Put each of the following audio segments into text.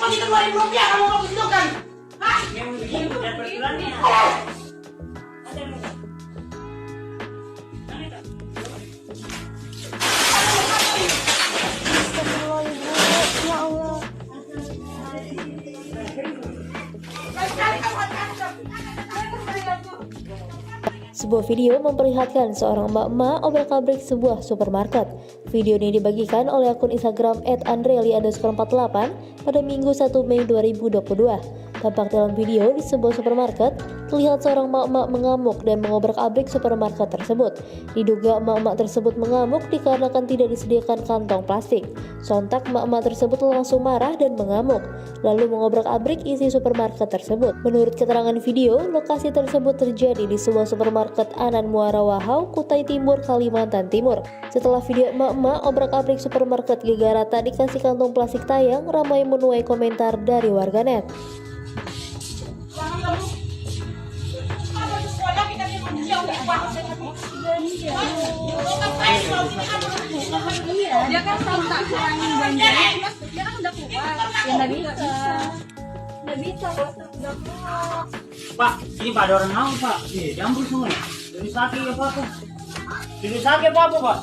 cuma kita Rp2.000 kamu nggak begitu kan? Hah? Memang begitu dan peraturannya. Ada yang mau? Mana, Kak? Ya Allah. Sebuah video memperlihatkan seorang emak-emak obrak-abrik sebuah supermarket. Video ini dibagikan oleh akun Instagram @andrelia_48 pada Minggu 1 Mei 2022. Tampak dalam video di sebuah supermarket, terlihat seorang emak-emak mengamuk dan mengobrak-abrik supermarket tersebut. Diduga emak-emak tersebut mengamuk dikarenakan tidak disediakan kantong plastik. Sontak emak-emak tersebut langsung marah dan mengamuk, lalu mengobrak-abrik isi supermarket tersebut. Menurut keterangan video, lokasi tersebut terjadi di sebuah supermarket Anan Muara Wahau, Kutai Timur, Kalimantan Timur. Setelah video emak-emak obrak-abrik supermarket gegara tak dikasih kantong plastik tayang, ramai menuai komentar dari warganet. Dia kan tahu tak kurangin belanjanya, cuma dia kan udah keluar. Ya nggak bisa, udah keluar. Pak, ini Pak ada orang mau Pak. Campur semua. Jadi sakit apa Pak? Jadi sakit apa Pak?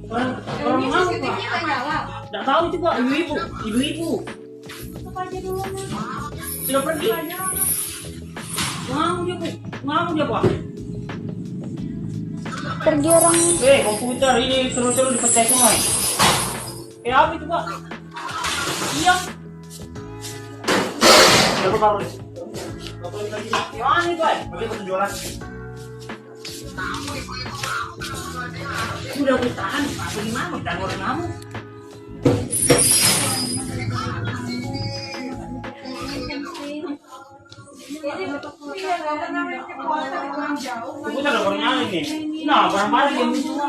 Orang Ini mau CCTV Pak. nggak nyala. Nggak tahu itu Pak, ibu-ibu. Apa aja dulu nih? Sudah pergi. Mau dia Pak. Pergi orang. Komputer ini terus dipecah semua. Apa itu Pak? Iya. Coba taruh deh. Bapak ini lagi. Yang ini Pak. Bagi penjualan. Sudah bertahan Pak. Bagaimana? Dan orang kamu. Komputer udah orangnya ini. Nah, barang-barang yang semua.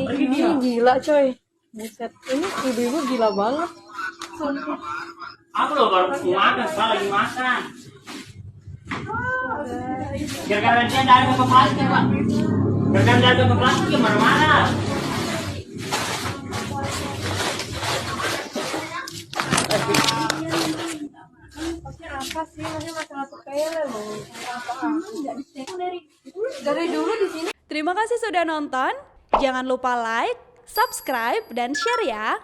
Pergi dia. Gila coy. Buset, ini ibu-ibu gila banget. Aku loh baru makan, sekarang lagi makan. Gara-gara dia dari ke plastik Pak. Gara-gara dari ke plastik ya marah-marah. Apa sih? Masih masalah sepele loh. Dari dulu di sini. Terima kasih sudah nonton. Jangan lupa like, subscribe, dan share ya.